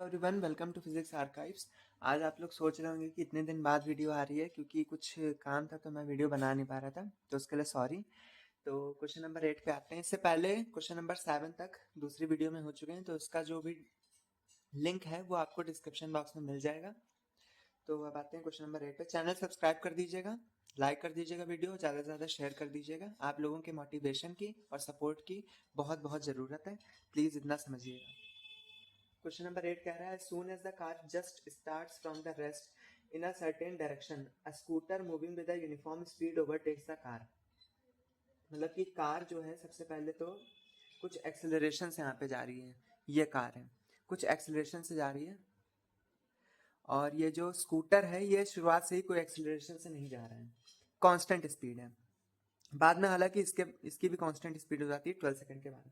Everyone, welcome to physics archives. आज आप लोग सोच रहे होंगे कि इतने दिन बाद वीडियो आ रही है, क्योंकि कुछ काम था तो मैं वीडियो बना नहीं पा रहा था, तो उसके लिए सॉरी। तो क्वेश्चन नंबर 8 पे आते हैं। इससे पहले क्वेश्चन नंबर 7 तक दूसरी वीडियो में हो चुके हैं, तो उसका जो भी लिंक है वो आपको डिस्क्रिप्शन बॉक्स में मिल जाएगा। तो अब आते हैं क्वेश्चन नंबर 8 पे। चैनल सब्सक्राइब कर दीजिएगा, लाइक कर दीजिएगा, वीडियो ज़्यादा से ज़्यादा शेयर कर दीजिएगा। आप लोगों के मोटिवेशन की और सपोर्ट की बहुत बहुत ज़रूरत है, प्लीज़ इतना समझिएगा। क्वेश्चन नंबर 8 कह रहा है, soon as the car just starts from the rest in a certain direction, a scooter moving with a uniform speed overtakes the car। मतलब कि कार जो है, सबसे पहले तो कुछ एक्सेलरेशन से यहाँ पे जा रही है। ये कार है, कुछ एक्सेलरेशन से जा रही है, और ये जो स्कूटर है ये शुरुआत से ही कोई एक्सेलरेशन से नहीं जा रहा है, कांस्टेंट स्पीड है। बाद में हालांकि इसकी भी कांस्टेंट स्पीड हो जाती है 12 सेकंड के बाद।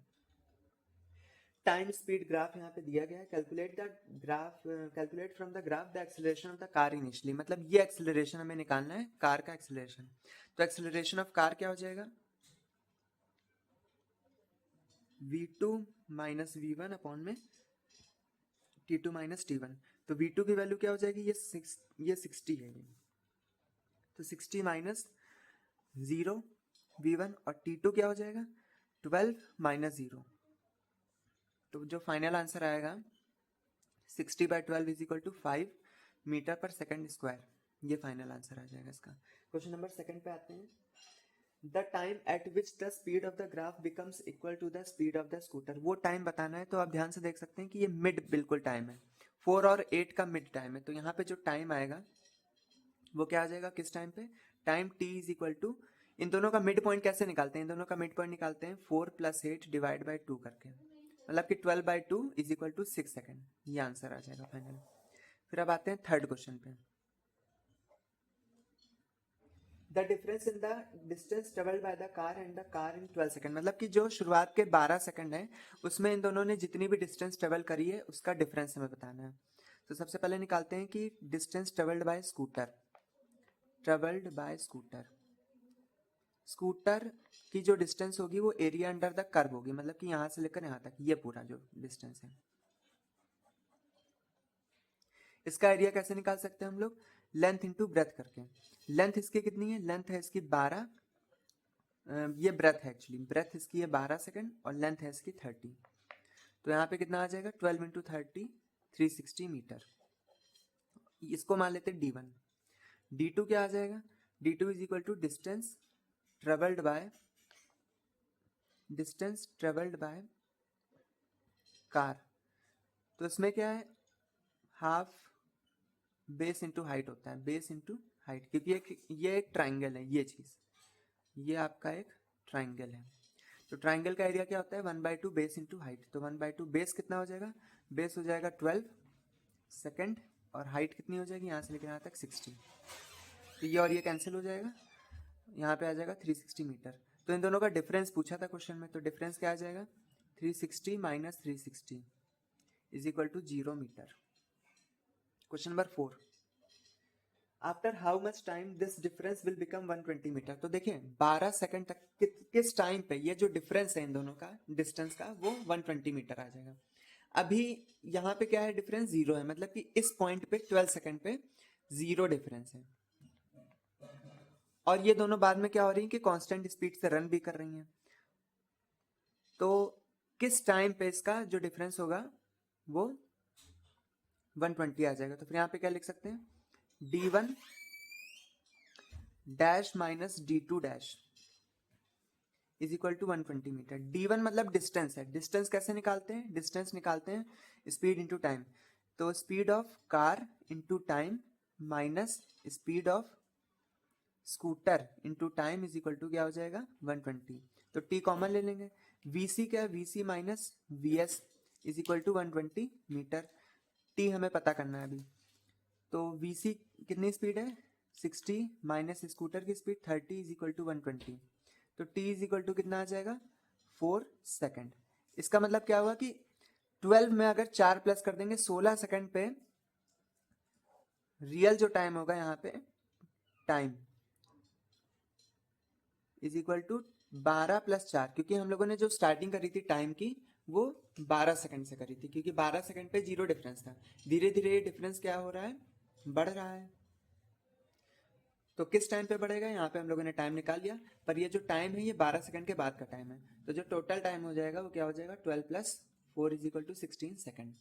टाइम स्पीड ग्राफ यहाँ पे दिया गया है। Calculate from the graph the acceleration of the car initially. मतलब ये एक्सेलरेशन हमें निकालना है, कार का एक्सेलरेशन। तो एक्सेलरेशन ऑफ कार क्या हो जाएगा, v2 माइनस v1 अपॉन में t2 माइनस t1। तो v2 की वैल्यू क्या हो जाएगी, ये 60 है ये। तो 60 माइनस 0 v1, और t2 क्या हो जाएगा 12 माइनस 0। तो जो फाइनल आंसर आएगा 60/12 is equal to 5 metre per second square. ये फाइनल आंसर आ जाएगा इसका। क्वेश्चन नंबर 2 पे आते हैं। The time at which the speed of the graph becomes equal to the speed of the scooter. वो टाइम बताना है। तो आप ध्यान से देख सकते हैं कि ये मिड बिल्कुल टाइम है, 4 और 8 का मिड टाइम है। तो यहाँ पे जो टाइम आएगा वो क्या आ जाएगा, किस टाइम पे, time t is equal to, इन दोनों का मिड पॉइंट कैसे निकालते हैं, इन दोनों का मिड पॉइंट निकालते हैं 4 + 8 डिवाइड बाई 2 करके। मतलब कि 12/2 इज इक्वल टू 6 सेकेंड। ये आंसर आ जाएगा फाइनल। फिर अब आते हैं थर्ड क्वेश्चन पे। The difference in the distance travelled by the car and the car in 12 second. मतलब कि जो शुरुआत के 12 सेकंड है उसमें इन दोनों ने जितनी भी डिस्टेंस ट्रेवल करी है उसका डिफरेंस हमें बताना है। तो सबसे पहले निकालते हैं कि distance travelled bye scooter, travelled by scooter. Scooter की जो डिस्टेंस होगी वो एरिया अंडर द कर्व होगी। मतलब कि यहां से लेकर यहां तक ये पूरा जो डिस्टेंस है, इसका एरिया कैसे निकाल सकते हैं हम लोग, लेंथ इंटू ब्रेथ करके। लेंथ इसकी कितनी है, लेंथ है इसकी 12, ये ब्रेथ है एक्चुअली, ब्रेथ इसकी है 12 सेकंड और लेंथ है इसकी 30। तो यहाँ पे कितना आ जाएगा 12 इंटू 30, 360 मीटर। इसको मान लेते हैं d1। d2 क्या आ जाएगा, d2 is equal to distance travelled by car. तो इसमें क्या है, हाफ बेस इंटू हाइट होता है, बेस इंटू हाइट, क्योंकि ये एक ट्राइंगल है। ये चीज, ये आपका एक ट्राइंगल है। तो ट्राइंगल का एरिया क्या होता है, 1/2 बेस इंटू हाइट। तो 1/2 बेस कितना हो जाएगा, बेस हो जाएगा 12 सेकेंड, और हाइट कितनी हो जाएगी यहाँ से लेकर यहाँ तक 60। तो ये और ये कैंसिल हो जाएगा, यहाँ पे आ जाएगा 360 मीटर। तो इन दोनों का डिफरेंस पूछा था क्वेश्चन में, तो डिफरेंस क्या आ जाएगा, 360 minus 360 is equal to 0 metre. Question number 4, after how much time this difference will become 120 metre. तो देखिए 12 सेकंड तक किस टाइम पे ये जो डिफरेंस है इन दोनों का डिस्टेंस का वो 120 मीटर आ जाएगा। अभी यहाँ पे क्या है, डिफरेंस 0 है। मतलब कि इस पॉइंट पे 12 सेकंड पे 0 डिफरेंस है, और ये दोनों बाद में क्या हो रही है कि कांस्टेंट स्पीड से रन भी कर रही हैं। तो किस टाइम पे इसका जो डिफरेंस होगा वो 120 आ जाएगा। तो फिर यहाँ पे क्या लिख सकते हैं, d1 dash minus d2 dash is equal to 120 metre. d1 मतलब डिस्टेंस है। डिस्टेंस कैसे निकालते हैं, डिस्टेंस निकालते हैं स्पीड इंटू टाइम। तो speed of car into time minus speed of scooter into time is equal to क्या हो जाएगा 120। तो t कॉमन ले लेंगे, vc क्या है, vc minus vs is equal to 120 metre. t हमें पता करना है अभी। तो vc कितनी स्पीड है 60 माइनस स्कूटर की स्पीड 30 इज इक्वल टू 120। तो t इज इक्वल टू कितना आ जाएगा 4 सेकेंड। इसका मतलब क्या हुआ कि 12 में अगर 4 प्लस कर देंगे 16 सेकेंड पे रियल जो टाइम होगा यहाँ पे टाइम इज इक्वल टू 12 + 4, क्योंकि हम लोगों ने जो स्टार्टिंग करी थी टाइम की वो 12 सेकंड से करी थी, क्योंकि 12 सेकंड पे 0 डिफरेंस था। धीरे धीरे ये डिफरेंस क्या हो रहा है, बढ़ रहा है। तो किस टाइम पे बढ़ेगा, यहाँ पे हम लोगों ने टाइम निकाल लिया, पर ये जो टाइम है ये 12 सेकंड के बाद का टाइम है। तो जो टोटल टाइम हो जाएगा वो क्या हो जाएगा, 12 plus 4 is equal to 16 second.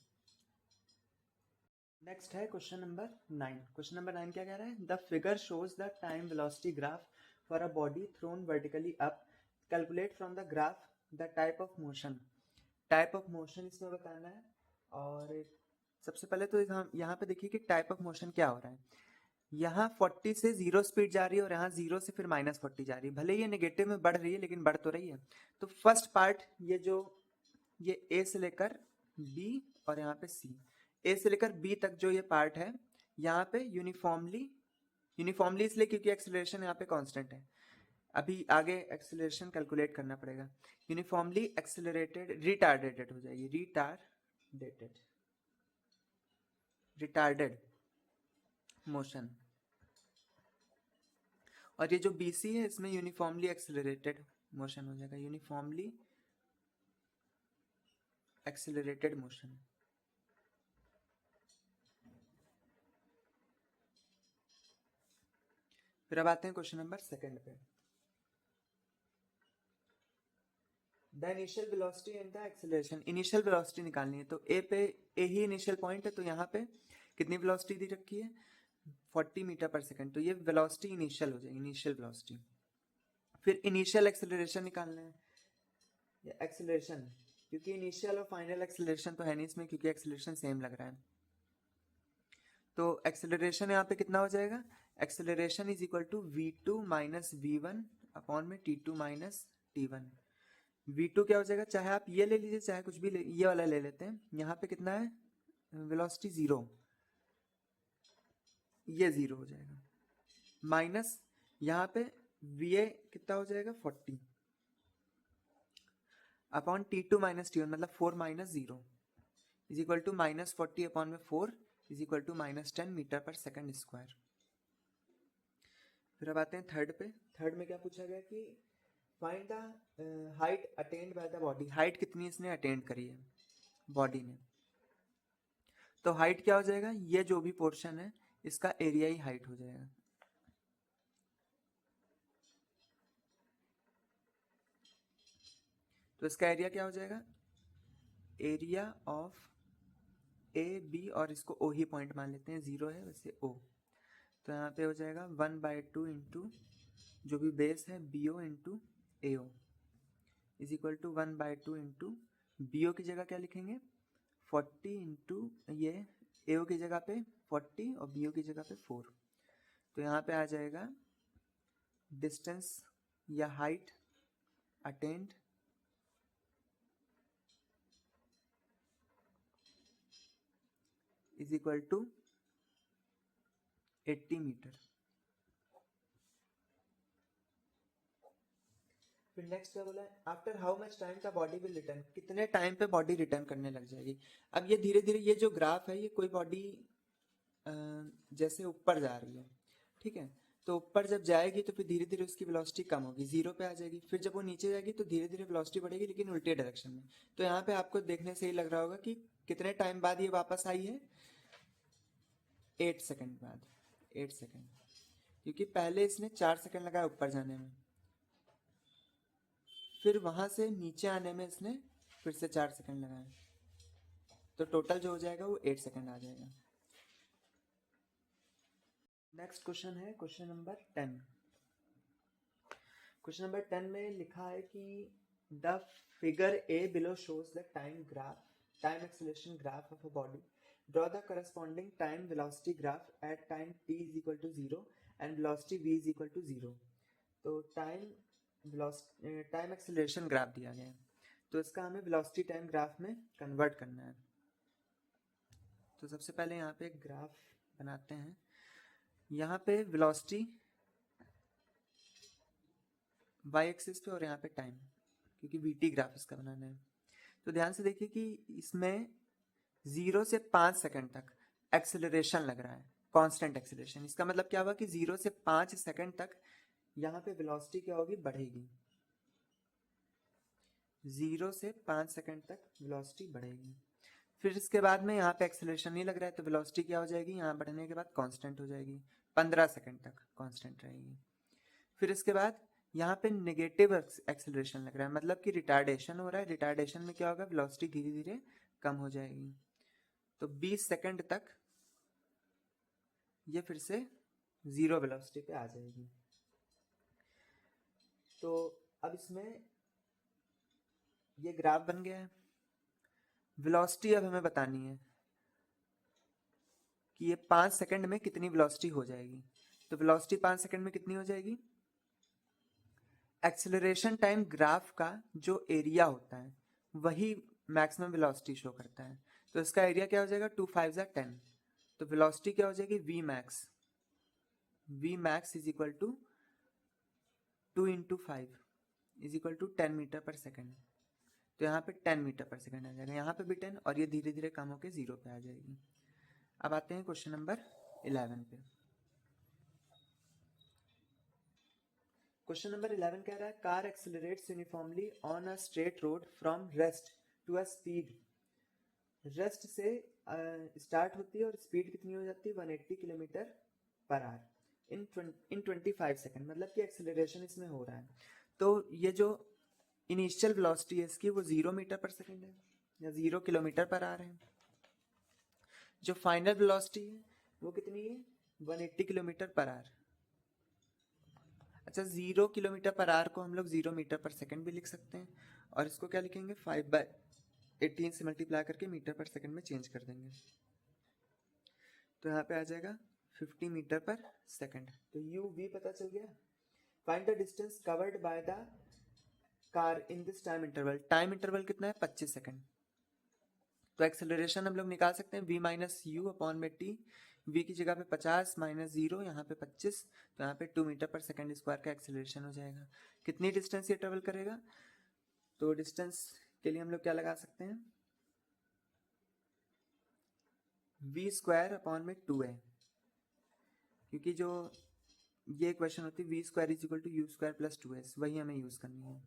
Next है क्वेश्चन नंबर 9। क्वेश्चन नंबर 9 क्या कह रहा है, the figure shows the time velocity graph for a body thrown vertically up, calculate from the graph the type of motion. Type of motion इसमें बताना है। और सबसे पहले तो हम यहाँ पे देखिए कि टाइप ऑफ मोशन क्या हो रहा है। यहाँ 40 से 0 स्पीड जा रही है और यहाँ 0 से फिर -40 जा रही है। भले ये नेगेटिव में बढ़ रही है लेकिन बढ़ तो रही है। तो फर्स्ट पार्ट ये ए से लेकर बी और यहाँ पे सी, ए से लेकर बी तक जो ये पार्ट है यहाँ पे यूनिफॉर्मली इसलिए क्योंकि एक्सेलरेशन यहाँ पे कांस्टेंट है। अभी आगे एक्सेलरेशन कैलकुलेट करना पड़ेगा। यूनिफॉर्मली एक्सेलरेटेड रिटार्डेड हो जाएगी, रिटार्डेड मोशन। और ये जो BC है इसमें यूनिफॉर्मली एक्सेलरेटेड मोशन हो जाएगा, यूनिफॉर्मली एक्सेलरेटेड मोशन। फिर अब आते हैं क्वेश्चन नंबर 2 पे। The initial velocity and the acceleration, initial velocity निकालनी है। तो ए ही इनिशियल पॉइंट है, तो यहाँ पे कितनी वेलोसिटी दी रखी है, 40 मीटर पर सेकंड। तो ये वेलोसिटी इनिशियल हो जाएगी, इनिशियल वेलोसिटी। फिर इनिशियल एक्सेलरेशन निकालना है, या एक्सेलरेशन, क्योंकि इनिशियल और फाइनल एक्सेलरेशन तो है नहीं इसमें, क्योंकि एक्सेलरेशन सेम लग रहा है। तो एक्सेलरेशन यहाँ पे कितना हो जाएगा, acceleration is equal to v2 minus v1 upon में t2 माइनस t1। v2 क्या हो जाएगा, चाहे आप ये ले लीजिए चाहे कुछ भी ये वाला ले लेते हैं। यहाँ पे कितना है, वेलोसिटी 0, ये 0 हो जाएगा, माइनस यहाँ पे va कितना हो जाएगा 40 अपॉन t2 माइनस t1, मतलब 4 minus 0 is equal to minus 40 upon में 4 is equal to -10 metre per second square. फिर अब आते हैं थर्ड पे। थर्ड में क्या पूछा गया कि find the height attend by the body, height कितनी इसने अटेंड करी है बॉडी ने। तो हाइट क्या हो जाएगा, ये जो भी पोर्शन है इसका एरिया ही हाइट हो जाएगा। तो इसका एरिया क्या हो जाएगा, एरिया ऑफ ए बी, और इसको ओ ही पॉइंट मान लेते हैं, 0 है वैसे ओ। तो यहाँ पे हो जाएगा 1/2 इंटू जो भी बेस है BO into AO is equal to 1/2 into BO की जगह क्या लिखेंगे 40 इंटू ये AO की जगह पे 40 और BO की जगह पे 4। तो यहाँ पे आ जाएगा डिस्टेंस या height attained is equal to 80 metre. फिर नेक्स्ट क्या बोला है, after how much time the body will return, कितने टाइम पे बॉडी रिटर्न करने लग जाएगी। अब ये धीरे धीरे ये जो ग्राफ है ये कोई बॉडी जैसे ऊपर जा रही है, ठीक है, तो ऊपर जब जाएगी तो फिर धीरे धीरे उसकी वेलोसिटी कम होगी, 0 पे आ जाएगी। फिर जब वो नीचे जाएगी तो धीरे धीरे वेलोसिटी बढ़ेगी लेकिन उल्टे डायरेक्शन में। तो यहाँ पे आपको देखने से ही लग रहा होगा कि कितने टाइम बाद ये वापस आई है, 8 सेकंड बाद, 8 सेकंड, क्योंकि पहले इसने 4 सेकंड लगाया ऊपर जाने में, फिर वहां से नीचे आने में इसने फिर से 4 सेकंड लगाए, तो टोटल जो हो जाएगा वो 8 सेकंड आ जाएगा। नेक्स्ट क्वेश्चन है क्वेश्चन नंबर 10। क्वेश्चन नंबर 10 में लिखा है कि the figure a below shows the time acceleration graph of a body, draw the corresponding time velocity graph at time t is equal to 0 and velocity v is equal to 0। तो time acceleration graph दिया गया है, तो इसका हमें velocity time graph में convert करना है। तो सबसे पहले यहाँ पे एक ग्राफ बनाते हैं। यहाँ पे वेलोसिटी y एक्सिस पे और यहाँ पे टाइम, क्योंकि vt ग्राफ इसका बनाना है। तो ध्यान से देखिए कि इसमें 0 से 5 सेकंड तक एक्सेलरेशन लग रहा है, कांस्टेंट एक्सेलरेशन। इसका मतलब क्या हुआ कि 0 से 5 सेकंड तक यहाँ पे वेलोसिटी क्या होगी, बढ़ेगी। 0 से 5 सेकंड तक वेलोसिटी बढ़ेगी। फिर इसके बाद में यहाँ पे एक्सेलरेशन नहीं लग रहा है तो वेलोसिटी क्या हो जाएगी, यहाँ बढ़ने के बाद कांस्टेंट हो जाएगी, 15 सेकंड तक कांस्टेंट रहेगी। फिर इसके बाद यहाँ पे नेगेटिव एक्सेलरेशन लग रहा है, मतलब कि रिटार्डेशन हो रहा है। रिटार्डेशन में क्या होगा, वेलोसिटी धीरे धीरे कम हो जाएगी। तो 20 सेकंड तक ये फिर से 0 वेलोसिटी पे आ जाएगी। तो अब इसमें ये ग्राफ बन गया है। वेलोसिटी अब हमें बतानी है कि ये 5 सेकंड में कितनी वेलोसिटी हो जाएगी। तो वेलोसिटी 5 सेकंड में कितनी हो जाएगी, एक्सेलरेशन टाइम ग्राफ का जो एरिया होता है वही मैक्सिमम वेलोसिटी शो करता है। तो इसका एरिया क्या हो जाएगा, 2 5 जा 10। तो वेलोसिटी क्या हो जाएगी, V max is equal to 2 into 5 is equal to 10 metre per second. तो यहाँ पे 10 मीटर पर सेकेंड आ जाएगा, यहाँ पे भी 10, और ये धीरे धीरे कम होकर 0 पे आ जाएगी। अब आते हैं क्वेश्चन नंबर 11 पे। क्वेश्चन नंबर 11 कह रहा है car accelerates uniformly on a straight road from rest to a speed. Rest से स्टार्ट होती है और स्पीड कितनी हो जाती है, 180 किलोमीटर पर आवर इन 25 सेकंड, मतलब कि एक्सेलरेशन इसमें हो रहा है। तो ये जो इनिशियल वेलोसिटी है इसकी वो 0 मीटर पर सेकंड है या 0 किलोमीटर पर आवर है। जो फाइनल वेलोसिटी है वो कितनी है, 180 किलोमीटर पर आवर। अच्छा, 0 किलोमीटर पर आवर को हम लोग 0 मीटर पर सेकंड भी लिख सकते हैं, और इसको क्या लिखेंगे, 5/18 से मल्टीप्लाई करके मीटर पर सेकंड में चेंज कर देंगे। तो यहाँ पे आ जाएगा 50 मीटर पर सेकंड। तो यू वी पता चल गया। Find the distance covered by the car in this time interval. Time interval कितना है, 25 सेकंड। तो एक्सेलरेशन हम लोग निकाल सकते हैं v माइनस यू अपॉन में टी। v की जगह पे 50 माइनस 0, यहाँ पे 25, तो यहाँ पे 2 मीटर पर सेकंड स्क्वायर का एक्सेलरेशन हो जाएगा। कितनी डिस्टेंस ये ट्रेवल करेगा, तो डिस्टेंस के लिए हम लोग क्या लगा सकते हैं, v स्क्वायर अपॉन में 2a, क्योंकि जो ये इक्वेशन होती है v square is equal to u square plus 2s, वही हमें यूज करनी है।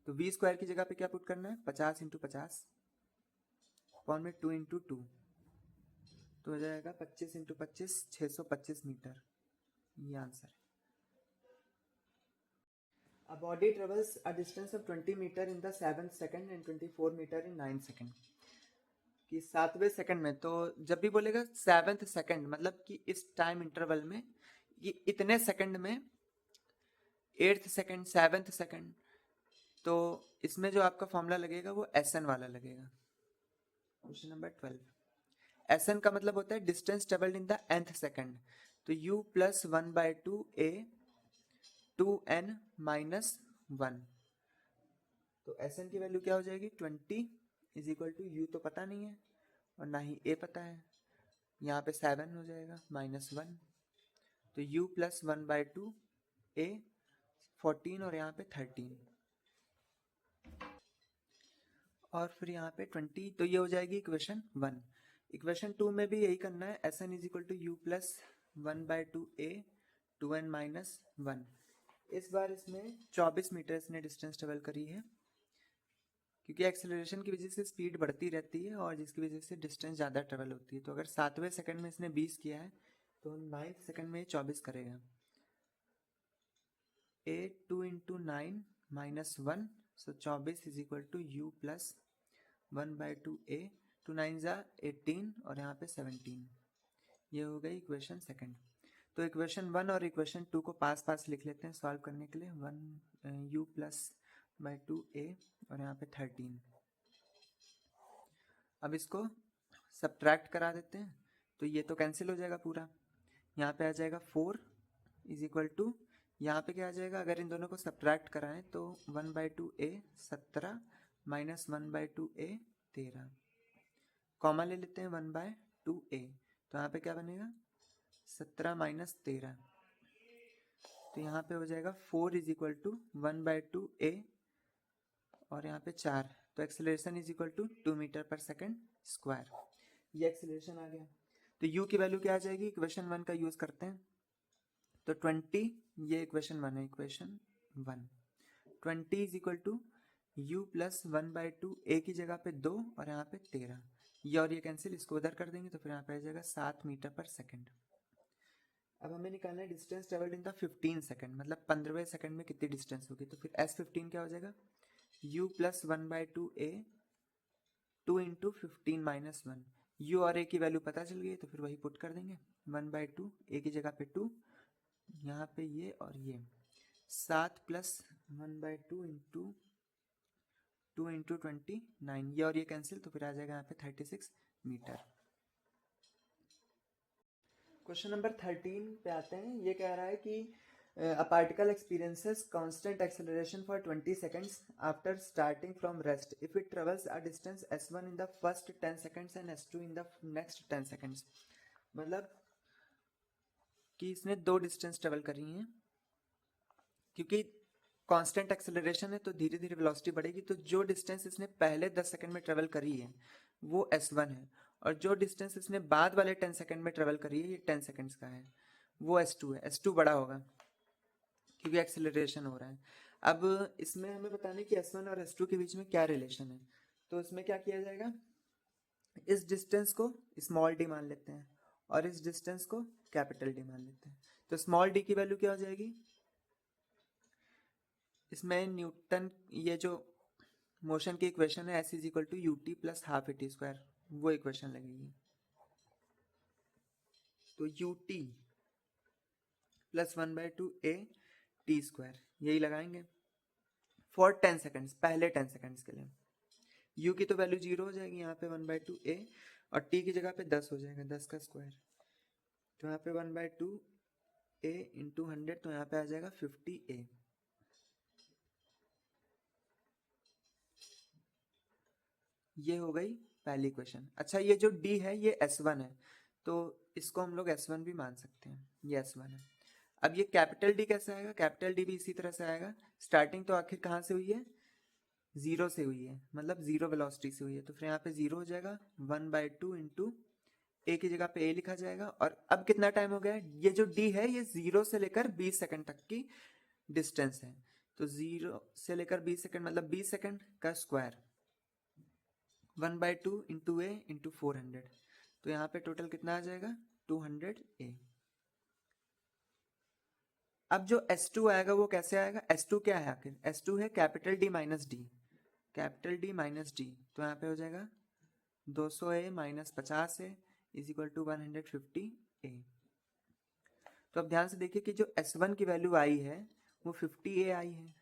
तो v स्क्वायर की जगह पे क्या पुट करना है, 50 इंटू 50 अपॉन में 2 इंटू 2, तो हो जाएगा 25 इंटू 25, 625 मीटर। ये आंसर है। A body travels a distance of 20 meter in the 7th second and 24 meter in 9th second। कि 7वें सेकंड में, तो जब भी बोलेगा 7th सेकंड मतलब कि इस टाइम इंटरवल में ये इतने सेकंड में, 8th सेकंड 7th सेकंड, तो इसमें जो आपका फॉर्मूला लगेगा वो SN वाला लगेगा। Question number 12। SN का मतलब होता है distance travelled in the nth second. तो U plus 1/2a 2n minus 1। तो SN की वैल्यू क्या हो जाएगी, 20 इज इक्वल टू U तो पता नहीं है और ना ही A पता है, यहाँ पे 7 हो जाएगा माइनस 1। तो U प्लस 1/2 A 14 और यहाँ पे 13, और फिर यहाँ पे 20, तो ये हो जाएगी इक्वेशन 1। इक्वेशन 2 में भी यही करना है, SN is equal to U plus 1/2A 2n minus 1। इस बार इसमें 24 मीटर इसने डिस्टेंस ट्रेवल करी है, क्योंकि एक्सेलरेशन की वजह से स्पीड बढ़ती रहती है और जिसकी वजह से डिस्टेंस ज़्यादा ट्रेवल होती है। तो अगर 7वें सेकंड में इसने 20 किया है तो 9th सेकंड में 24 करेगा। 2 into 9 minus 1, so 24 is equal to u plus 1/2a 2 9 जा 18 और यहाँ पे 17। ये हो गई इक्वेशन सेकंड। तो इक्वेशन 1 और इक्वेशन 2 को पास पास लिख लेते हैं सॉल्व करने के लिए। 1 u प्लस बाई 2a और यहाँ पे 13। अब इसको सब्ट्रैक्ट करा देते हैं, तो ये तो कैंसिल हो जाएगा पूरा। यहाँ पे आ जाएगा 4 इज इक्वल टू, यहाँ पे क्या आ जाएगा, अगर इन दोनों को सब्ट्रैक्ट कराएं तो 1/2a 17 माइनस 1/2a 13, कॉमा ले लेते हैं 1/2a, तो यहाँ पे क्या बनेगा 17 माइनस 13, तो यहाँ पे हो जाएगा 4 इज इक्वल टू 1/2a और यहाँ पे 4, तो acceleration is equal to 2 metre per second square. ये एक्सेलरेशन आ गया। तो u की वैल्यू क्या आ जाएगी, इक्वेशन 1 का यूज करते हैं, तो 20, ये इक्वेशन 1 है, equation 1 20 is equal to u plus 1/2 a की जगह पे 2 और यहाँ पे 13, ये और ये कैंसिल, इसको उधर कर देंगे तो फिर यहाँ पे आ जाएगा 7 मीटर पर सेकेंड। अब हमें निकालना है distance travelled in the 15 second, मतलब 15वें सेकंड में कितनी डिस्टेंस होगी। तो फिर S15 क्या हो जाएगा, u plus 1/2 a 2 into 15 - 1, u और a की वैल्यू पता चल गई तो फिर वही पुट कर देंगे, 1/2 a की जगह पे 2, यहाँ पे ये और ये 7 प्लस 1/2 इंटू 2 इंटू 29, ये और ये कैंसिल तो फिर आ जाएगा यहाँ पे 36 मीटर। क्वेश्चन नंबर 13 पे आते हैं। ये कह रहा है कि a particle experiences constant acceleration for 20 seconds after starting from rest if it travels a distance s1 in the first 10 seconds and s2 in the next 10 seconds। मतलब कि इसने दो डिस्टेंस ट्रेवल करी हैं, क्योंकि कांस्टेंट एक्सेलरेशन है तो धीरे धीरे वेलोसिटी बढ़ेगी, तो जो डिस्टेंस इसने पहले 10 सेकंड में ट्रेवल करी है वो s1 है, और जो डिस्टेंस इसने बाद वाले 10 सेकंड में ट्रेवल करी है ये 10 सेकंड्स का है, वो s2 है। s2 बड़ा होगा क्योंकि एक्सेलरेशन हो रहा है। अब इसमें हमें बताना है कि s1 और s2 के बीच में क्या रिलेशन है। तो इसमें क्या किया जाएगा, इस डिस्टेंस को स्मॉल डी मान लेते हैं और इस डिस्टेंस को कैपिटल डी मान लेते हैं। तो स्मॉल डी की वैल्यू क्या हो जाएगी, इसमें न्यूटन ये जो मोशन की इक्वेशन है s is equal to u t plus half a t square, वो इक्वेशन लगेगी। तो u t plus 1/2 a t square यही लगाएंगे फॉर 10 सेकंड्स, पहले 10 सेकंड्स के लिए। u की तो वैल्यू 0 हो जाएगी यहाँ पे 1/2 a, और t की जगह पे 10 हो जाएगा, 10 का स्क्वायर, तो यहाँ पे 1/2 a इंटू 100, तो यहाँ पे आ जाएगा 50 a। ये हो गई पहली क्वेश्चन। अच्छा, ये जो d है ये s1 है, तो इसको हम लोग s1 भी मान सकते हैं, ये s1 है। अब ये कैपिटल D कैसे आएगा, कैपिटल D भी इसी तरह से आएगा, स्टार्टिंग तो आखिर कहाँ से हुई है, जीरो से हुई है, मतलब जीरो वेलोसिटी से हुई है, तो फिर यहाँ पे जीरो हो जाएगा, 1/2 इंटू ए की जगह पे a लिखा जाएगा। और अब कितना टाइम हो गया है, ये जो d है ये 0 से लेकर 20 सेकंड तक की डिस्टेंस है, तो 0 से लेकर 20 सेकंड मतलब 20 सेकंड का स्क्वायर, 1/2 इंटू ए इंटू 400, तो यहाँ पे टोटल कितना आ जाएगा 200 a। अब जो S2 आएगा वो कैसे आएगा, S2 क्या है आखिर, S2 है capital D minus D, capital D minus D, तो यहाँ पे हो जाएगा 200a minus 50a is equal to 150a। तो अब ध्यान से देखिए कि जो S1 की वैल्यू आई है वो 50a आई है,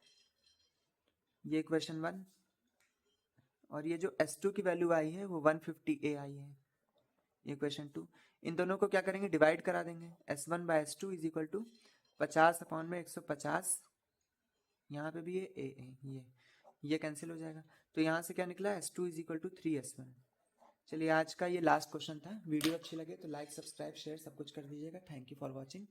ये क्वेश्चन 1, और ये जो S2 की वैल्यू आई है वो 150a आई है, ये क्वेश्चन 2। इन दोनों को क्या करेंगे, डिवाइड करा देंगे, S1 by S2 is equal to 50 upon में 150, यहाँ पे भी ये कैंसिल हो जाएगा, तो यहाँ से क्या निकला, S2 is equal to 3s1। चलिए आज का ये लास्ट क्वेश्चन था। वीडियो अच्छी लगे तो लाइक सब्सक्राइब शेयर सब कुछ कर दीजिएगा। Thank you for watching.